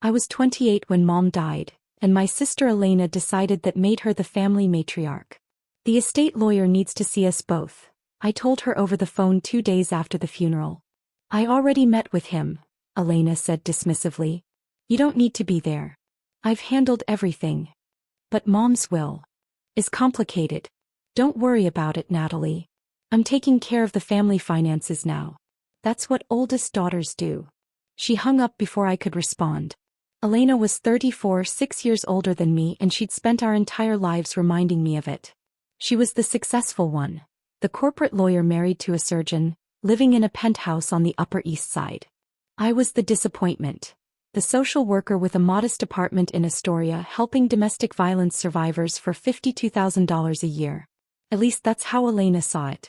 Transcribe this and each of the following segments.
I was 28 when Mom died, and my sister Elena decided that made her the family matriarch. The estate lawyer needs to see us both, I told her over the phone 2 days after the funeral. I already met with him, Elena said dismissively. You don't need to be there. I've handled everything. But Mom's will is complicated. Don't worry about it, Natalie. I'm taking care of the family finances now. That's what oldest daughters do. She hung up before I could respond. Elena was 34, 6 years older than me, and she'd spent our entire lives reminding me of it. She was the successful one, the corporate lawyer married to a surgeon, living in a penthouse on the Upper East Side. I was the disappointment, the social worker with a modest apartment in Astoria helping domestic violence survivors for $52,000 a year. At least that's how Elena saw it.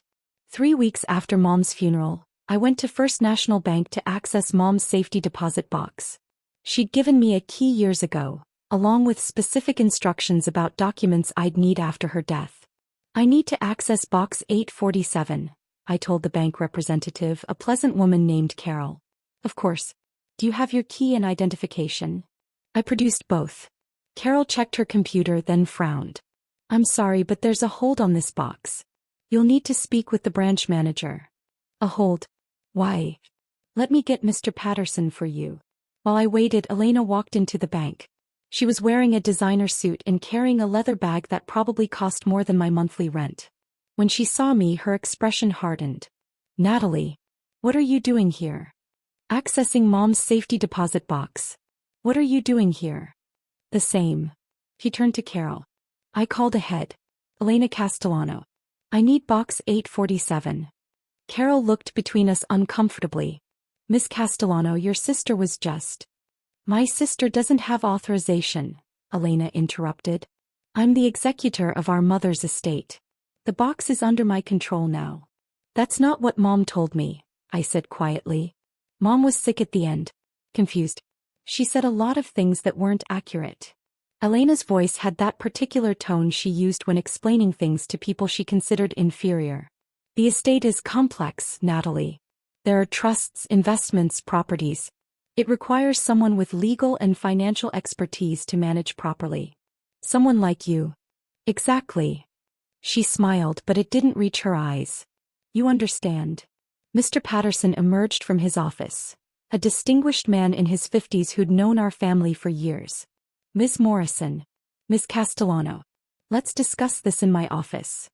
3 weeks after Mom's funeral, I went to First National Bank to access Mom's safety deposit box. She'd given me a key years ago, along with specific instructions about documents I'd need after her death. I need to access Box 847, I told the bank representative, a pleasant woman named Carol. Of course. Do you have your key and identification? I produced both. Carol checked her computer, then frowned. I'm sorry, but there's a hold on this box. You'll need to speak with the branch manager. A hold? Why? Let me get Mr. Patterson for you. While I waited, Elena walked into the bank. She was wearing a designer suit and carrying a leather bag that probably cost more than my monthly rent. When she saw me, her expression hardened. Natalie, what are you doing here? Accessing Mom's safety deposit box. What are you doing here? The same. He turned to Carol. I called ahead. Elena Castellano. I need Box 847. Carol looked between us uncomfortably. Miss Castellano, your sister was just. My sister doesn't have authorization, Elena interrupted. I'm the executor of our mother's estate. The box is under my control now. That's not what Mom told me, I said quietly. Mom was sick at the end. Confused. She said a lot of things that weren't accurate. Elena's voice had that particular tone she used when explaining things to people she considered inferior. The estate is complex, Natalie. There are trusts, investments, properties. It requires someone with legal and financial expertise to manage properly. Someone like you. Exactly. She smiled, but it didn't reach her eyes. You understand. Mr. Patterson emerged from his office, a distinguished man in his 50s who'd known our family for years. Ms. Morrison. Miss Castellano. Let's discuss this in my office.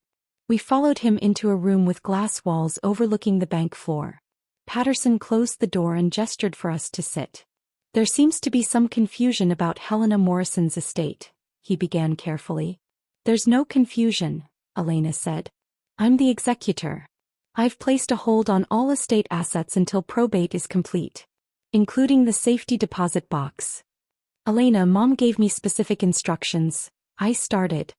We followed him into a room with glass walls overlooking the bank floor. Patterson closed the door and gestured for us to sit. There seems to be some confusion about Helena Morrison's estate, he began carefully. There's no confusion, Elena said. I'm the executor. I've placed a hold on all estate assets until probate is complete, including the safety deposit box. Elena, Mom gave me specific instructions. I started.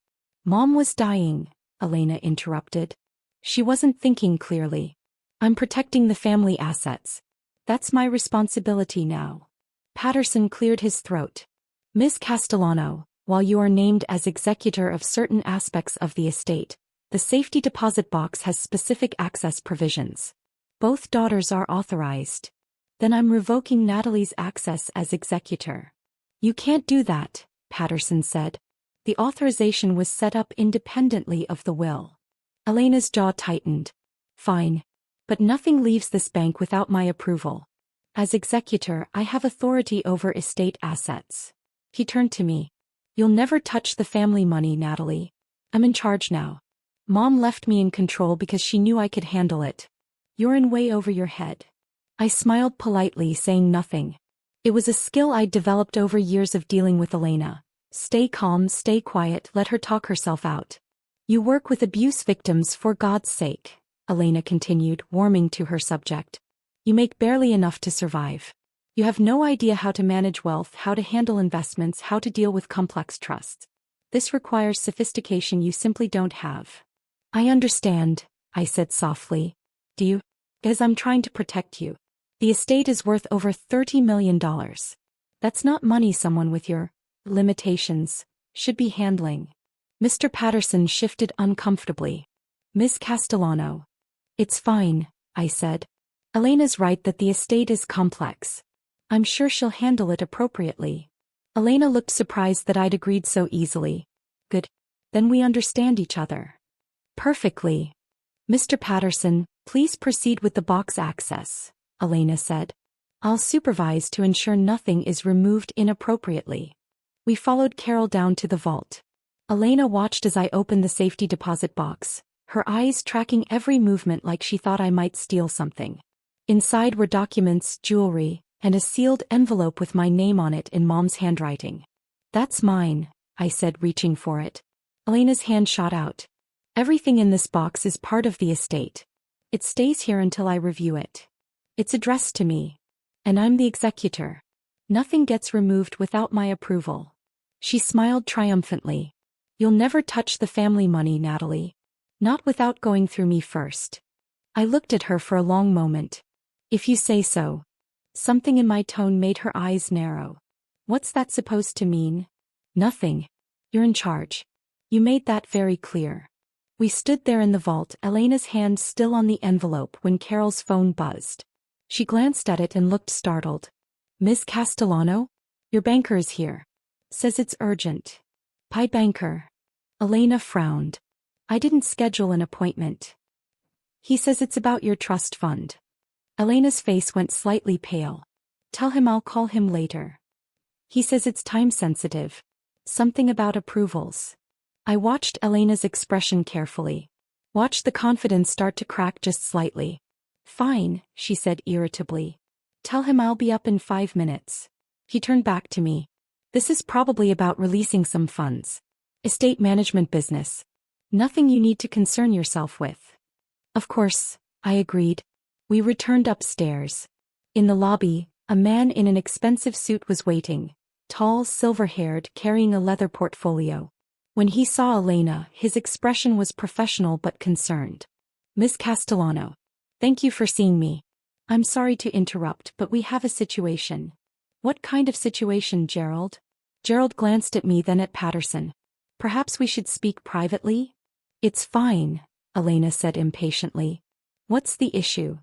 Mom was dying, Elena interrupted. She wasn't thinking clearly. I'm protecting the family assets. That's my responsibility now. Patterson cleared his throat. Ms. Castellano, while you are named as executor of certain aspects of the estate, the safety deposit box has specific access provisions. Both daughters are authorized. Then I'm revoking Natalie's access as executor. You can't do that, Patterson said. The authorization was set up independently of the will. Elena's jaw tightened. Fine. But nothing leaves this bank without my approval. As executor, I have authority over estate assets. He turned to me. You'll never touch the family money, Natalie. I'm in charge now. Mom left me in control because she knew I could handle it. You're in way over your head. I smiled politely, saying nothing. It was a skill I'd developed over years of dealing with Elena. Stay calm, stay quiet, let her talk herself out. You work with abuse victims, for God's sake, Elena continued, warming to her subject. You make barely enough to survive. You have no idea how to manage wealth, how to handle investments, how to deal with complex trusts. This requires sophistication you simply don't have. I understand, I said softly. Do you? Because I'm trying to protect you. The estate is worth over $30 million. That's not money someone with your limitations should be handling. Mr. Patterson shifted uncomfortably. Miss Castellano. It's fine, I said. Elena's right that the estate is complex. I'm sure she'll handle it appropriately. Elena looked surprised that I'd agreed so easily. Good. Then we understand each other. Perfectly. Mr. Patterson, please proceed with the box access, Elena said. I'll supervise to ensure nothing is removed inappropriately. We followed Carol down to the vault. Elena watched as I opened the safety deposit box, her eyes tracking every movement like she thought I might steal something. Inside were documents, jewelry, and a sealed envelope with my name on it in Mom's handwriting. That's mine, I said, reaching for it. Elena's hand shot out. Everything in this box is part of the estate. It stays here until I review it. It's addressed to me. And I'm the executor. Nothing gets removed without my approval. She smiled triumphantly. You'll never touch the family money, Natalie. Not without going through me first. I looked at her for a long moment. If you say so. Something in my tone made her eyes narrow. What's that supposed to mean? Nothing. You're in charge. You made that very clear. We stood there in the vault, Elena's hand still on the envelope, when Carol's phone buzzed. She glanced at it and looked startled. Ms. Castellano? Your banker is here. Says it's urgent. Pie banker. Elena frowned. I didn't schedule an appointment. He says it's about your trust fund. Elena's face went slightly pale. Tell him I'll call him later. He says it's time-sensitive. Something about approvals. I watched Elena's expression carefully. Watched the confidence start to crack just slightly. Fine, she said irritably. Tell him I'll be up in 5 minutes. He turned back to me. This is probably about releasing some funds. Estate management business. Nothing you need to concern yourself with. Of course, I agreed. We returned upstairs. In the lobby, a man in an expensive suit was waiting, tall, silver-haired, carrying a leather portfolio. When he saw Elena, his expression was professional but concerned. Miss Castellano. Thank you for seeing me. I'm sorry to interrupt, but we have a situation. What kind of situation, Gerald? Gerald glanced at me, then at Patterson. Perhaps we should speak privately? It's fine, Elena said impatiently. What's the issue?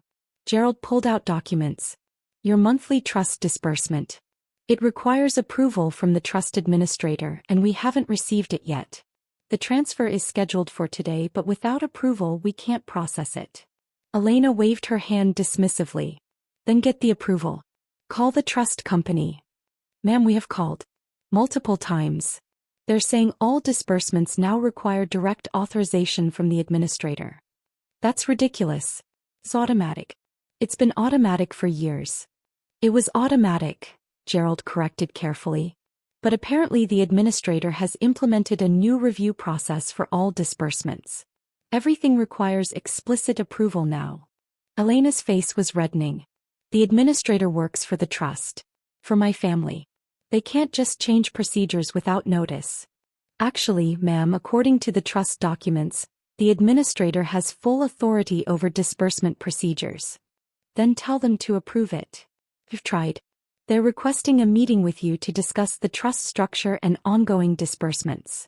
Gerald pulled out documents. Your monthly trust disbursement. It requires approval from the trust administrator, and we haven't received it yet. The transfer is scheduled for today, but without approval we can't process it. Elena waved her hand dismissively. Then get the approval. Call the trust company. Ma'am, we have called. Multiple times. They're saying all disbursements now require direct authorization from the administrator. That's ridiculous. It's automatic. It's been automatic for years. It was automatic, Gerald corrected carefully. But apparently the administrator has implemented a new review process for all disbursements. Everything requires explicit approval now. Elena's face was reddening. The administrator works for the trust. For my family. They can't just change procedures without notice. Actually, ma'am, according to the trust documents, the administrator has full authority over disbursement procedures. Then tell them to approve it. We've tried. They're requesting a meeting with you to discuss the trust structure and ongoing disbursements.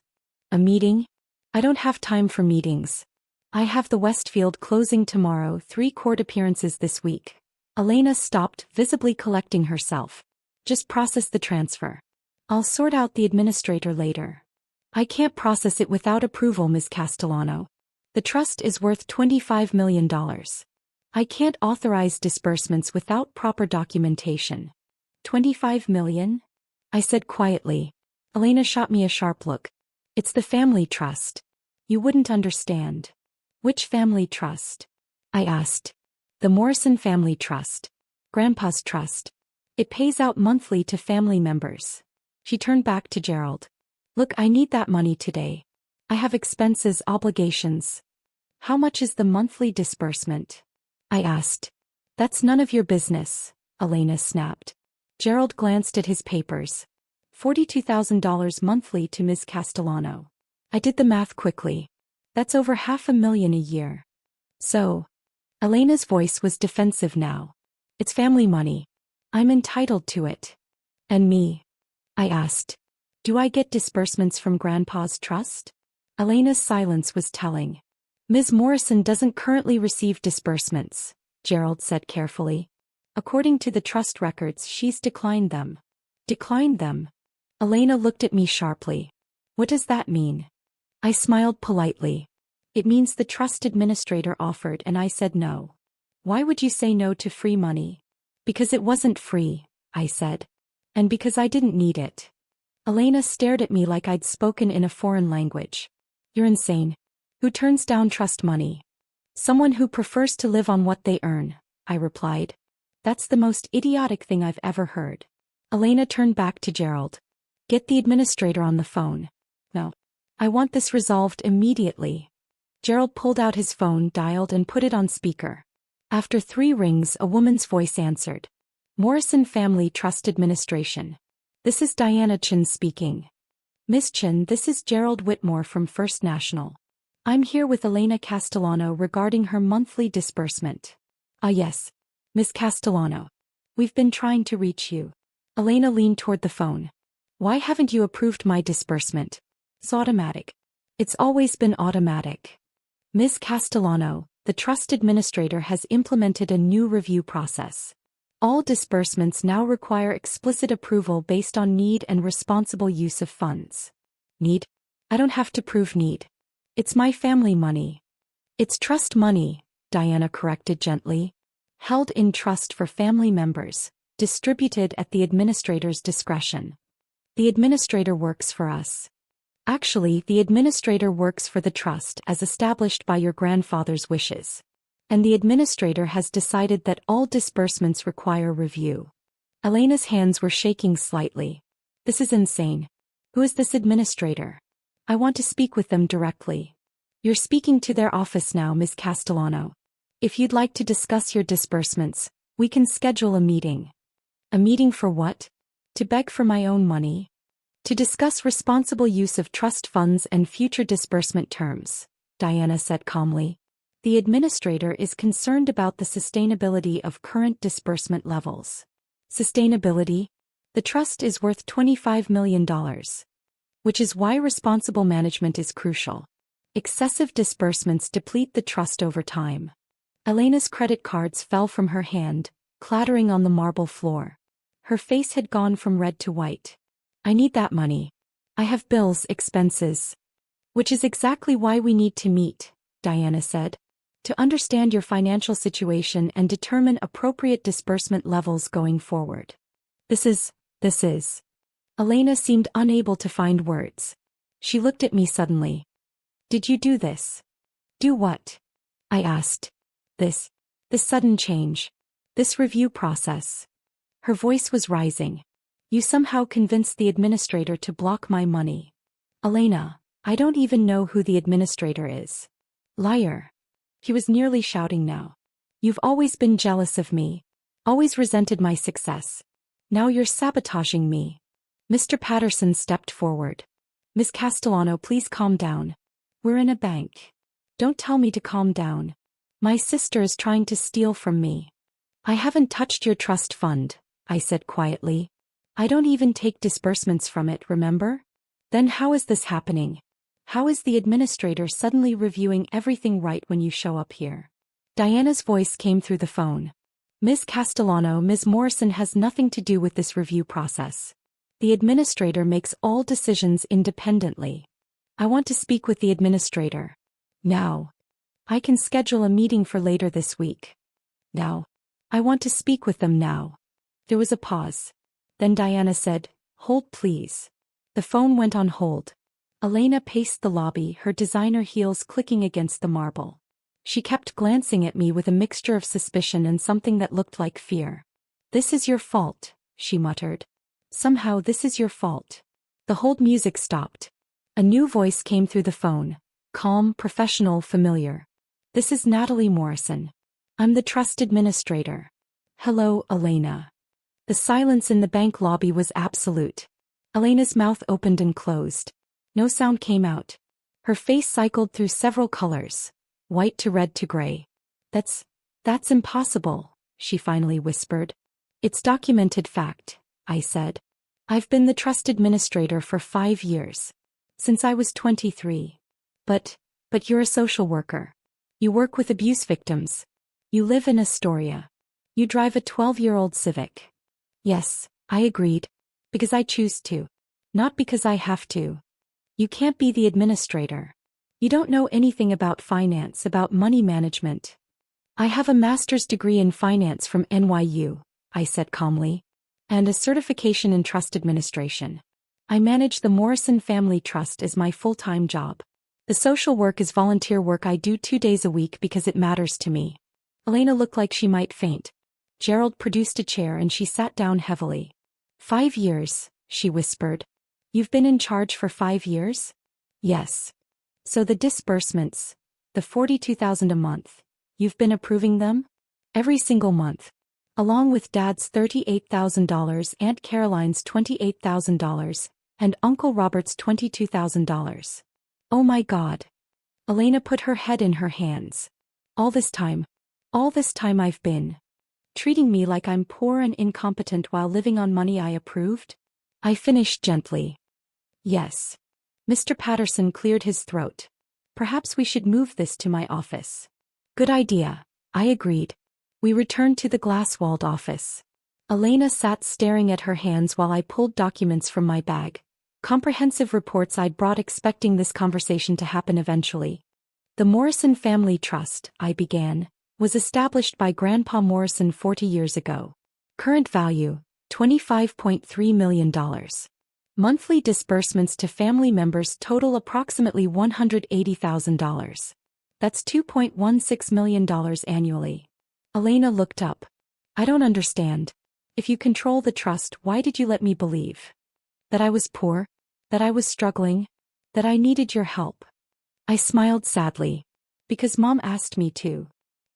A meeting? I don't have time for meetings. I have the Westfield closing tomorrow, 3 court appearances this week. Elena stopped, visibly collecting herself. Just process the transfer. I'll sort out the administrator later. I can't process it without approval, Ms. Castellano. The trust is worth $25 million. I can't authorize disbursements without proper documentation. 25 million? I said quietly. Elena shot me a sharp look. It's the family trust. You wouldn't understand. Which family trust? I asked. The Morrison Family Trust. Grandpa's trust. It pays out monthly to family members. She turned back to Gerald. Look, I need that money today. I have expenses, obligations. How much is the monthly disbursement? I asked. That's none of your business, Elena snapped. Gerald glanced at his papers. $42,000 monthly to Ms. Castellano. I did the math quickly. That's over $500,000 a year. So. Elena's voice was defensive now. It's family money. I'm entitled to it. And me? I asked. Do I get disbursements from Grandpa's trust? Elena's silence was telling. Ms. Morrison doesn't currently receive disbursements, Gerald said carefully. According to the trust records, she's declined them. Declined them? Elena looked at me sharply. What does that mean? I smiled politely. It means the trust administrator offered and I said no. Why would you say no to free money? Because it wasn't free, I said. And because I didn't need it. Elena stared at me like I'd spoken in a foreign language. You're insane. Who turns down trust money? Someone who prefers to live on what they earn, I replied. That's the most idiotic thing I've ever heard. Elena turned back to Gerald. Get the administrator on the phone. No. I want this resolved immediately. Gerald pulled out his phone, dialed and put it on speaker. After 3 rings, a woman's voice answered. Morrison Family Trust Administration. This is Diana Chin speaking. Miss Chin, this is Gerald Whitmore from First National. I'm here with Elena Castellano regarding her monthly disbursement. Ah yes. Miss Castellano. We've been trying to reach you. Elena leaned toward the phone. Why haven't you approved my disbursement? It's automatic. It's always been automatic. Miss Castellano, the trust administrator has implemented a new review process. All disbursements now require explicit approval based on need and responsible use of funds. Need? I don't have to prove need. It's my family money. It's trust money, Diana corrected gently. Held in trust for family members, distributed at the administrator's discretion. The administrator works for us. Actually, the administrator works for the trust as established by your grandfather's wishes. And the administrator has decided that all disbursements require review. Elena's hands were shaking slightly. This is insane. Who is this administrator? I want to speak with them directly. You're speaking to their office now, Miss Castellano. If you'd like to discuss your disbursements, we can schedule a meeting. A meeting for what? To beg for my own money? To discuss responsible use of trust funds and future disbursement terms, Diana said calmly. The administrator is concerned about the sustainability of current disbursement levels. Sustainability? The trust is worth $25 million. Which is why responsible management is crucial. Excessive disbursements deplete the trust over time. Elena's credit cards fell from her hand, clattering on the marble floor. Her face had gone from red to white. I need that money. I have bills, expenses. Which is exactly why we need to meet, Diana said. To understand your financial situation and determine appropriate disbursement levels going forward. This is. Elena seemed unable to find words. She looked at me suddenly. Did you do this? Do what? I asked. This sudden change. This review process. Her voice was rising. You somehow convinced the administrator to block my money. Elena, I don't even know who the administrator is. Liar. He was nearly shouting now. You've always been jealous of me. Always resented my success. Now you're sabotaging me. Mr. Patterson stepped forward. Miss Castellano, please calm down. We're in a bank. Don't tell me to calm down. My sister is trying to steal from me. I haven't touched your trust fund, I said quietly. I don't even take disbursements from it, remember? Then how is this happening? How is the administrator suddenly reviewing everything right when you show up here? Diana's voice came through the phone. Miss Castellano, Ms. Morrison has nothing to do with this review process. The administrator makes all decisions independently. I want to speak with the administrator. Now. I can schedule a meeting for later this week. Now. I want to speak with them now. There was a pause. Then Diana said, Hold please. The phone went on hold. Elena paced the lobby, her designer heels clicking against the marble. She kept glancing at me with a mixture of suspicion and something that looked like fear. This is your fault, she muttered. Somehow this is your fault. The hold music stopped. A new voice came through the phone. Calm, professional, familiar. This is Natalie Morrison. I'm the trust administrator. Hello, Elena. The silence in the bank lobby was absolute. Elena's mouth opened and closed. No sound came out. Her face cycled through several colors. White to red to gray. That's impossible, she finally whispered. It's documented fact, I said. I've been the trust administrator for 5 years. Since I was 23. But you're a social worker. You work with abuse victims. You live in Astoria. You drive a 12-year-old Civic. Yes, I agreed. Because I choose to. Not because I have to. You can't be the administrator. You don't know anything about finance, about money management. I have a master's degree in finance from NYU, I said calmly. And a certification in trust administration. I manage the Morrison Family Trust as my full-time job. The social work is volunteer work I do 2 days a week because it matters to me. Elena looked like she might faint. Gerald produced a chair and she sat down heavily. 5 years, she whispered. You've been in charge for 5 years? Yes. So the disbursements, the $42,000 a month, you've been approving them? Every single month. Along with Dad's $38,000, Aunt Caroline's $28,000, and Uncle Robert's $22,000. Oh my God. Elena put her head in her hands. All this time I've been treating me like I'm poor and incompetent while living on money I approved? I finished gently. Yes. Mr. Patterson cleared his throat. Perhaps we should move this to my office. Good idea, I agreed. We returned to the glass-walled office. Elena sat staring at her hands while I pulled documents from my bag. Comprehensive reports I'd brought expecting this conversation to happen eventually. The Morrison Family Trust, I began, was established by Grandpa Morrison 40 years ago. Current value, $25.3 million. Monthly disbursements to family members total approximately $180,000. That's $2.16 million annually. Elena looked up. I don't understand. If you control the trust, why did you let me believe that I was poor, that I was struggling, that I needed your help? I smiled sadly. Because Mom asked me to.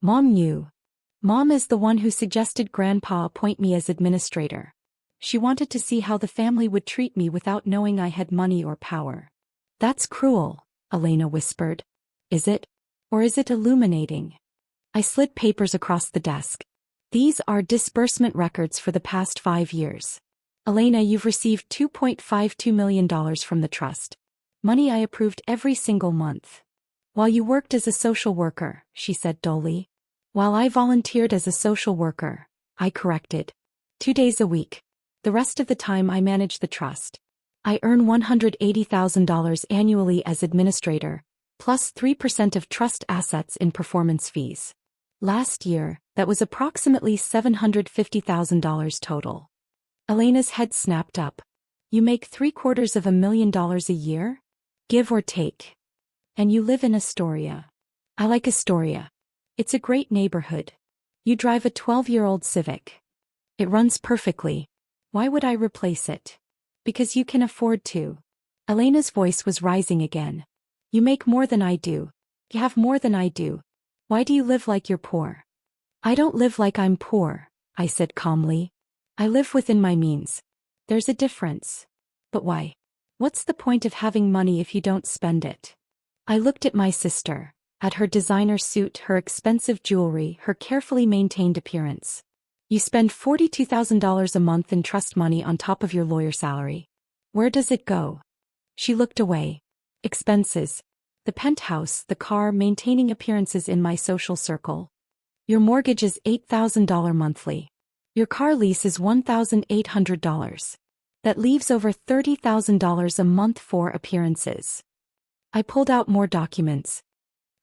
Mom knew. Mom is the one who suggested Grandpa appoint me as administrator. She wanted to see how the family would treat me without knowing I had money or power. That's cruel, Elena whispered. Is it? Or is it illuminating? I slid papers across the desk. These are disbursement records for the past 5 years. Elena, you've received $2.52 million from the trust. Money I approved every single month. While you worked as a social worker, she said dully. While I volunteered as a social worker, I corrected. 2 days a week. The rest of the time I manage the trust. I earn $180,000 annually as administrator, plus 3% of trust assets in performance fees. Last year, that was approximately $750,000 total. Elena's head snapped up. You make $750,000 a year? Give or take. And you live in Astoria. I like Astoria. It's a great neighborhood. You drive a 12-year-old Civic. It runs perfectly. Why would I replace it? Because you can afford to. Elena's voice was rising again. You make more than I do. You have more than I do. Why do you live like you're poor? I don't live like I'm poor, I said calmly. I live within my means. There's a difference. But why? What's the point of having money if you don't spend it? I looked at my sister, at her designer suit, her expensive jewelry, her carefully maintained appearance. You spend $42,000 a month in trust money on top of your lawyer salary. Where does it go? She looked away. Expenses. The penthouse, the car, maintaining appearances in my social circle. Your mortgage is $8,000 monthly. Your car lease is $1,800. That leaves over $30,000 a month for appearances. I pulled out more documents.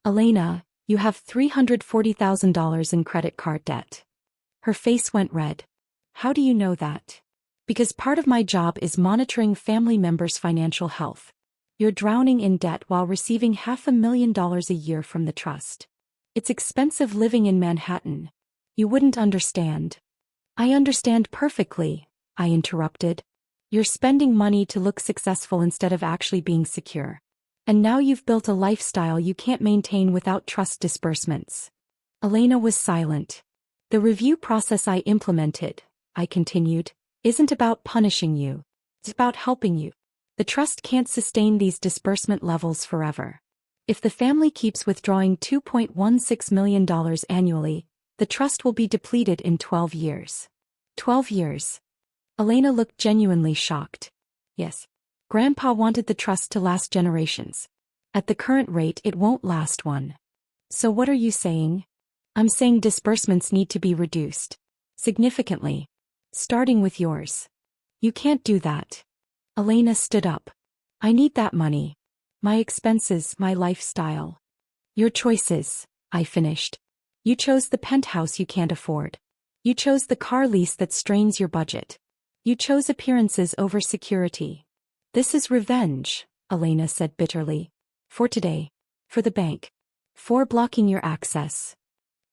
Elena, you have $340,000 in credit card debt. Her face went red. How do you know that? Because part of my job is monitoring family members' financial health. You're drowning in debt while receiving $500,000 a year from the trust. It's expensive living in Manhattan. You wouldn't understand. I understand perfectly, I interrupted. You're spending money to look successful instead of actually being secure. And now you've built a lifestyle you can't maintain without trust disbursements. Elena was silent. The review process I implemented, I continued, isn't about punishing you. It's about helping you. The trust can't sustain these disbursement levels forever. If the family keeps withdrawing $2.16 million annually, the trust will be depleted in 12 years. 12 years. Elena looked genuinely shocked. Yes. Grandpa wanted the trust to last generations. At the current rate, it won't last one. So what are you saying? I'm saying disbursements need to be reduced. Significantly. Starting with yours. You can't do that. Elena stood up. I need that money. My expenses, my lifestyle. Your choices, I finished. You chose the penthouse you can't afford. You chose the car lease that strains your budget. You chose appearances over security. This is revenge, Elena said bitterly. For today. For the bank. For blocking your access.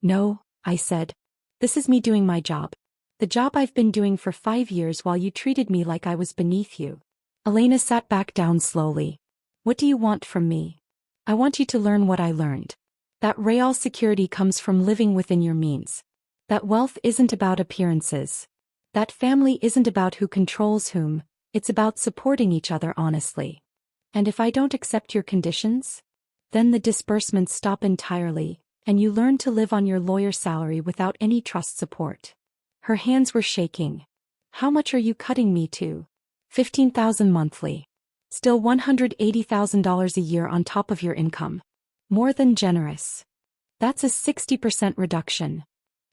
No, I said. This is me doing my job. The job I've been doing for 5 years while you treated me like I was beneath you. Elena sat back down slowly. What do you want from me? I want you to learn what I learned. That real security comes from living within your means. That wealth isn't about appearances. That family isn't about who controls whom, it's about supporting each other honestly. And if I don't accept your conditions? Then the disbursements stop entirely, and you learn to live on your lawyer salary without any trust support. Her hands were shaking. How much are you cutting me to? $15,000 monthly. Still $180,000 a year on top of your income. More than generous. That's a 60% reduction.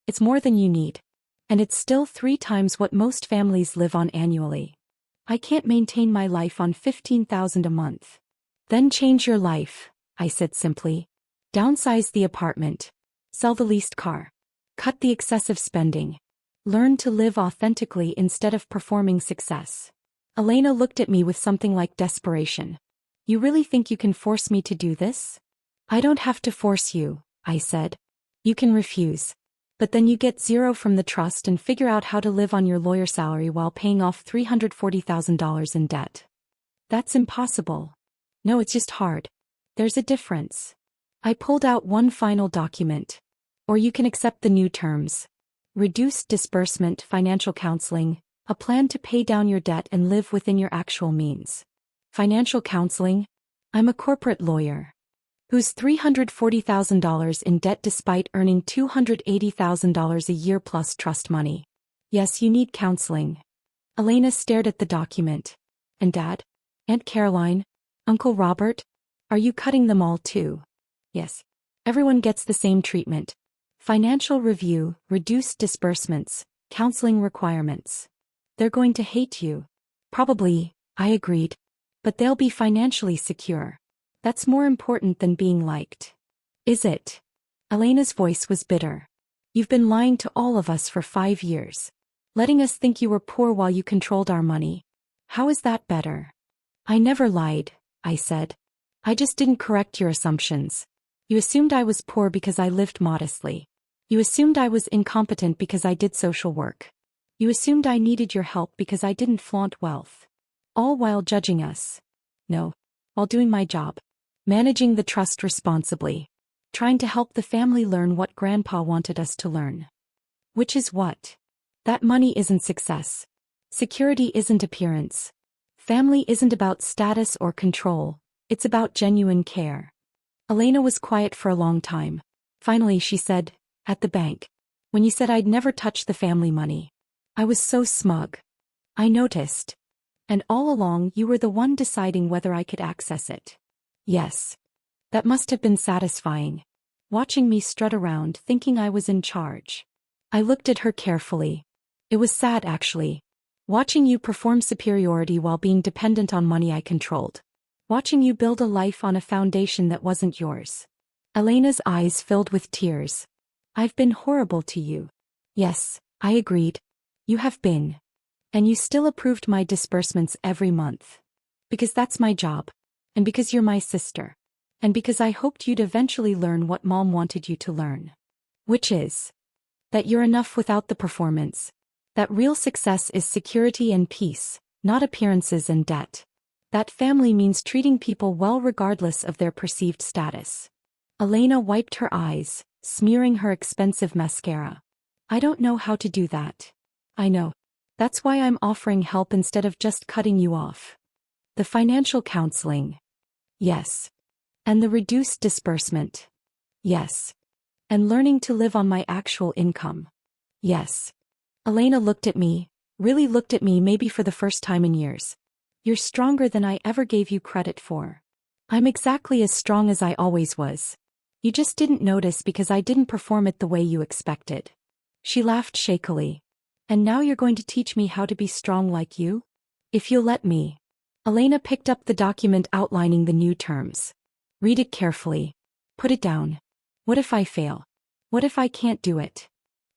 It's more than you need. And it's still 3 times what most families live on annually. I can't maintain my life on $15,000 a month. Then change your life, I said simply. Downsize the apartment. Sell the leased car. Cut the excessive spending. Learn to live authentically instead of performing success. Elena looked at me with something like desperation. You really think you can force me to do this? I don't have to force you, I said. You can refuse. But then you get 0 from the trust and figure out how to live on your lawyer salary while paying off $340,000 in debt. That's impossible. No, it's just hard. There's a difference. I pulled out one final document. Or you can accept the new terms. Reduced disbursement, financial counseling, a plan to pay down your debt and live within your actual means. Financial counseling? I'm a corporate lawyer. Who's $340,000 in debt despite earning $280,000 a year plus trust money. Yes, you need counseling. Elena stared at the document. And Dad? Aunt Caroline? Uncle Robert? Are you cutting them all too? Yes. Everyone gets the same treatment. Financial review, reduced disbursements, counseling requirements. They're going to hate you. Probably, I agreed. But they'll be financially secure. That's more important than being liked. Is it? Elena's voice was bitter. You've been lying to all of us for 5 years. Letting us think you were poor while you controlled our money. How is that better? I never lied, I said. I just didn't correct your assumptions. You assumed I was poor because I lived modestly. You assumed I was incompetent because I did social work. You assumed I needed your help because I didn't flaunt wealth. All while judging us. No. While doing my job. Managing the trust responsibly. Trying to help the family learn what Grandpa wanted us to learn. Which is what? That money isn't success. Security isn't appearance. Family isn't about status or control. It's about genuine care. Elena was quiet for a long time. Finally she said, at the bank. When you said I'd never touch the family money. I was so smug. I noticed. And all along you were the one deciding whether I could access it. Yes. That must have been satisfying. Watching me strut around thinking I was in charge. I looked at her carefully. It was sad actually. Watching you perform superiority while being dependent on money I controlled. Watching you build a life on a foundation that wasn't yours. Elena's eyes filled with tears. I've been horrible to you. Yes, I agreed. You have been. And you still approved my disbursements every month. Because that's my job. And because you're my sister. And because I hoped you'd eventually learn what Mom wanted you to learn. Which is that you're enough without the performance. That real success is security and peace, not appearances and debt. That family means treating people well regardless of their perceived status. Elena wiped her eyes, smearing her expensive mascara. I don't know how to do that. I know. That's why I'm offering help instead of just cutting you off. The financial counseling. Yes. And the reduced disbursement. Yes. And learning to live on my actual income. Yes. Elena looked at me, really looked at me maybe for the first time in years. You're stronger than I ever gave you credit for. I'm exactly as strong as I always was. You just didn't notice because I didn't perform it the way you expected. She laughed shakily. And now you're going to teach me how to be strong like you? If you'll let me. Elena picked up the document outlining the new terms. Read it carefully. Put it down. What if I fail? What if I can't do it?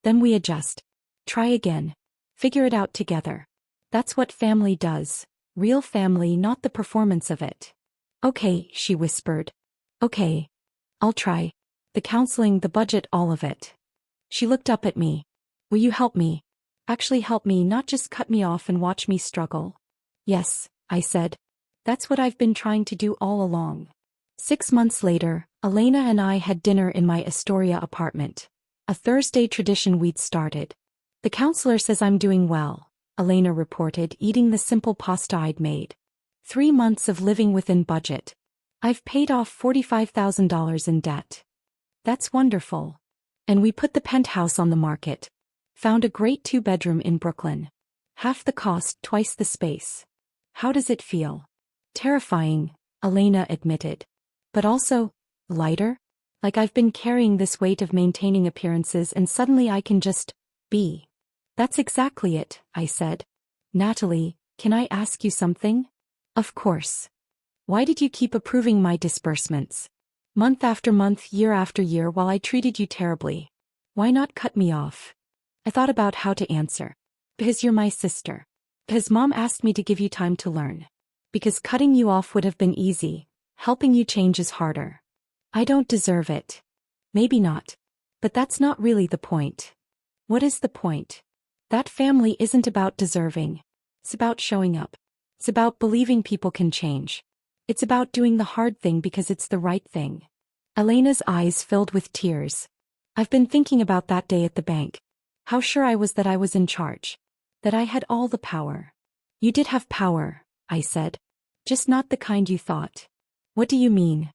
Then we adjust. Try again. Figure it out together. That's what family does. Real family, not the performance of it. Okay, she whispered. Okay. I'll try. The counseling, the budget, all of it. She looked up at me. Will you help me? Actually help me, not just cut me off and watch me struggle. Yes, I said. That's what I've been trying to do all along. 6 months later, Elena and I had dinner in my Astoria apartment. A Thursday tradition we'd started. The counselor says I'm doing well, Elena reported, eating the simple pasta I'd made. 3 months of living within budget. I've paid off $45,000 in debt. That's wonderful. And we put the penthouse on the market. Found a great 2-bedroom in Brooklyn. Half the cost, twice the space. How does it feel? Terrifying, Elena admitted. But also, lighter? Like I've been carrying this weight of maintaining appearances and suddenly I can just be. That's exactly it, I said. Natalie, can I ask you something? Of course. Why did you keep approving my disbursements? Month after month, year after year, while I treated you terribly. Why not cut me off? I thought about how to answer. Because you're my sister. Because Mom asked me to give you time to learn. Because cutting you off would have been easy. Helping you change is harder. I don't deserve it. Maybe not. But that's not really the point. What is the point? That family isn't about deserving. It's about showing up. It's about believing people can change. It's about doing the hard thing because it's the right thing. Elena's eyes filled with tears. I've been thinking about that day at the bank. How sure I was that I was in charge. That I had all the power. You did have power, I said. Just not the kind you thought. What do you mean?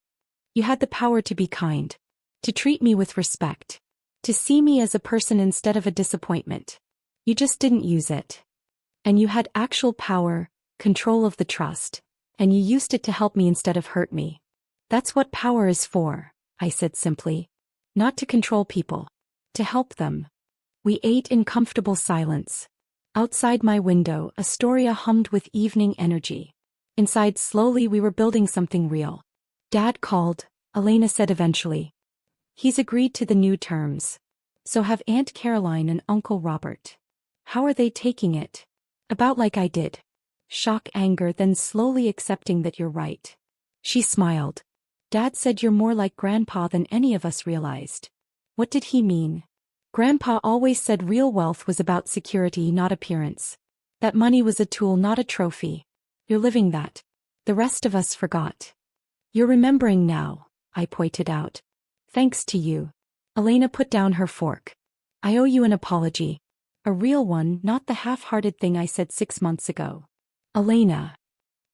You had the power to be kind. To treat me with respect. To see me as a person instead of a disappointment. You just didn't use it. And you had actual power, control of the trust. And you used it to help me instead of hurt me. That's what power is for, I said simply. Not to control people. To help them. We ate in comfortable silence. Outside my window, Astoria hummed with evening energy. Inside, slowly, we were building something real. Dad called, Elena said eventually. He's agreed to the new terms. So have Aunt Caroline and Uncle Robert. How are they taking it? About like I did. Shock, anger, then slowly accepting that you're right. She smiled. Dad said you're more like Grandpa than any of us realized. What did he mean? Grandpa always said real wealth was about security, not appearance. That money was a tool, not a trophy. You're living that. The rest of us forgot. You're remembering now, I pointed out. Thanks to you. Elena put down her fork. I owe you an apology. A real one, not the half-hearted thing I said 6 months ago. Elena.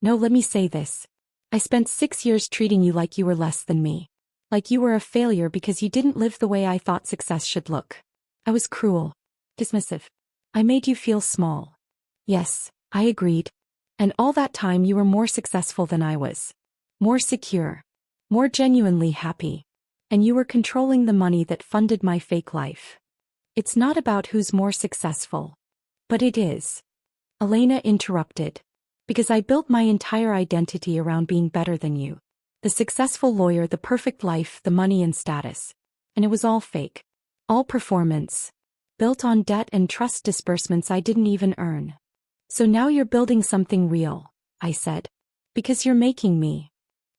No, let me say this. I spent 6 years treating you like you were less than me. Like you were a failure because you didn't live the way I thought success should look. I was cruel. Dismissive. I made you feel small. Yes, I agreed. And all that time you were more successful than I was. More secure. More genuinely happy. And you were controlling the money that funded my fake life. It's not about who's more successful. But it is. Elena interrupted. Because I built my entire identity around being better than you. The successful lawyer, the perfect life, the money and status. And it was all fake. All performance. Built on debt and trust disbursements I didn't even earn. So now you're building something real, I said. Because you're making me.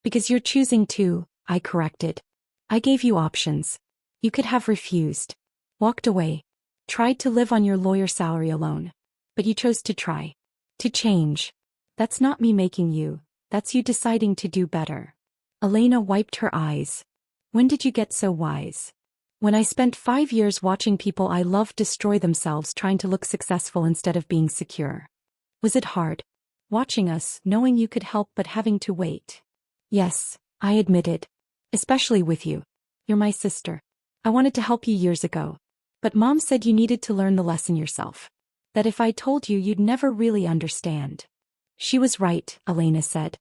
Because you're choosing to, I corrected. I gave you options. You could have refused. Walked away. Tried to live on your lawyer salary alone. But you chose to try. To change. That's not me making you. That's you deciding to do better. Elena wiped her eyes. When did you get so wise? When I spent 5 years watching people I loved destroy themselves trying to look successful instead of being secure. Was it hard? Watching us, knowing you could help but having to wait. Yes, I admitted. Especially with you. You're my sister. I wanted to help you years ago. But Mom said you needed to learn the lesson yourself. That if I told you, you'd never really understand. She was right, Elena said.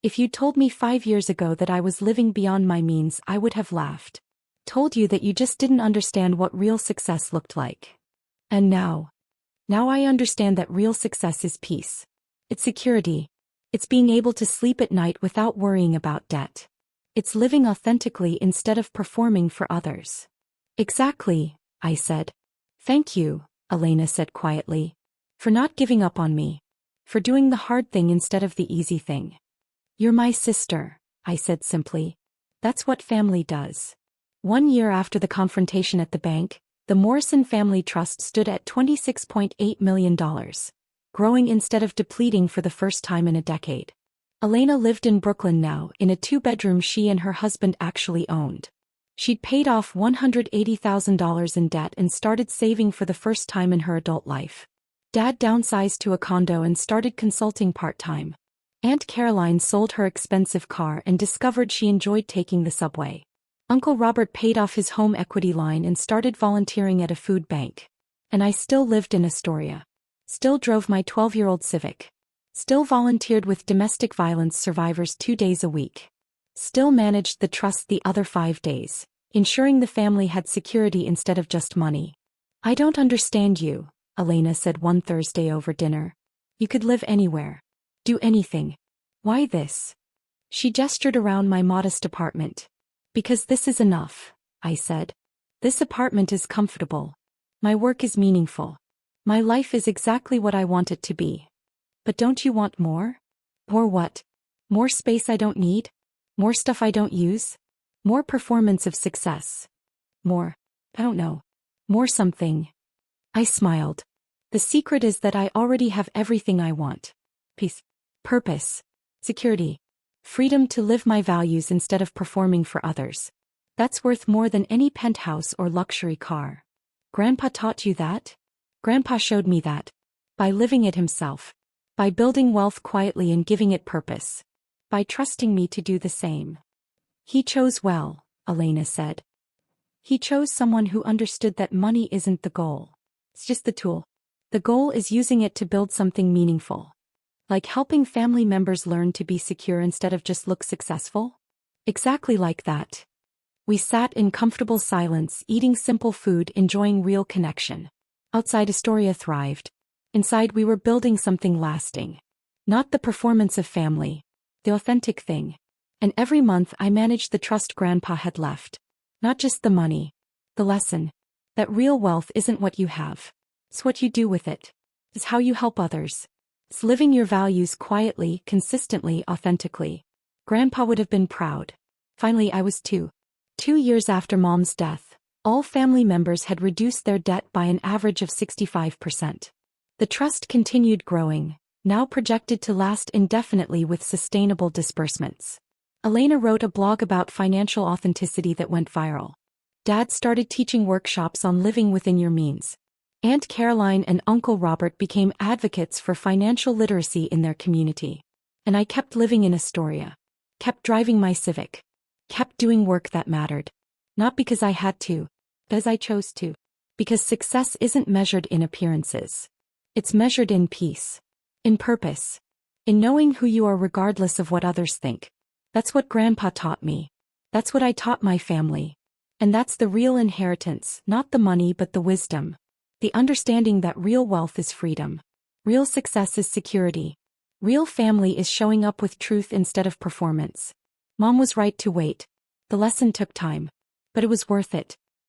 If you'd told me 5 years ago that I was living beyond my means, I would have laughed. Told you that you just didn't understand what real success looked like. And now. Now I understand that real success is peace. It's security. It's being able to sleep at night without worrying about debt. It's living authentically instead of performing for others. Exactly, I said. Thank you, Elena said quietly. For not giving up on me. For doing the hard thing instead of the easy thing. You're my sister, I said simply. That's what family does. 1 year after the confrontation at the bank, the Morrison Family Trust stood at $26.8 million, growing instead of depleting for the first time in a decade. Elena lived in Brooklyn now in a 2-bedroom she and her husband actually owned. She'd paid off $180,000 in debt and started saving for the first time in her adult life. Dad downsized to a condo and started consulting part-time. Aunt Caroline sold her expensive car and discovered she enjoyed taking the subway. Uncle Robert paid off his home equity line and started volunteering at a food bank. And I still lived in Astoria. Still drove my 12-year-old Civic. Still volunteered with domestic violence survivors 2 days a week. Still managed the trust the other 5 days, ensuring the family had security instead of just money. I don't understand you, Elena said one Thursday over dinner. You could live anywhere. Do anything. Why this? She gestured around my modest apartment. Because this is enough, I said. This apartment is comfortable. My work is meaningful. My life is exactly what I want it to be. But don't you want more? More what? More space I don't need? More stuff I don't use? More performance of success? More, I don't know. More something. I smiled. The secret is that I already have everything I want. Peace. Purpose. Security. Freedom to live my values instead of performing for others. That's worth more than any penthouse or luxury car. Grandpa taught you that? Grandpa showed me that. By living it himself. By building wealth quietly and giving it purpose. By trusting me to do the same. He chose well, Elena said. He chose someone who understood that money isn't the goal. It's just the tool. The goal is using it to build something meaningful. Like helping family members learn to be secure instead of just look successful? Exactly like that. We sat in comfortable silence, eating simple food, enjoying real connection. Outside, Astoria thrived. Inside, we were building something lasting. Not the performance of family. The authentic thing. And every month I managed the trust Grandpa had left. Not just the money. The lesson. That real wealth isn't what you have. It's what you do with it. It's how you help others. It's living your values quietly, consistently, authentically. Grandpa would have been proud. Finally, I was too. 2 years after Mom's death, all family members had reduced their debt by an average of 65%. The trust continued growing, now projected to last indefinitely with sustainable disbursements. Elena wrote a blog about financial authenticity that went viral. Dad started teaching workshops on living within your means. Aunt Caroline and Uncle Robert became advocates for financial literacy in their community. And I kept living in Astoria. Kept driving my Civic. Kept doing work that mattered. Not because I had to, but as I chose to. Because success isn't measured in appearances. It's measured in peace. In purpose. In knowing who you are regardless of what others think. That's what Grandpa taught me. That's what I taught my family. And that's the real inheritance, not the money but the wisdom. The understanding that real wealth is freedom. Real success is security. Real family is showing up with truth instead of performance. Mom was right to wait. The lesson took time. But it was worth it.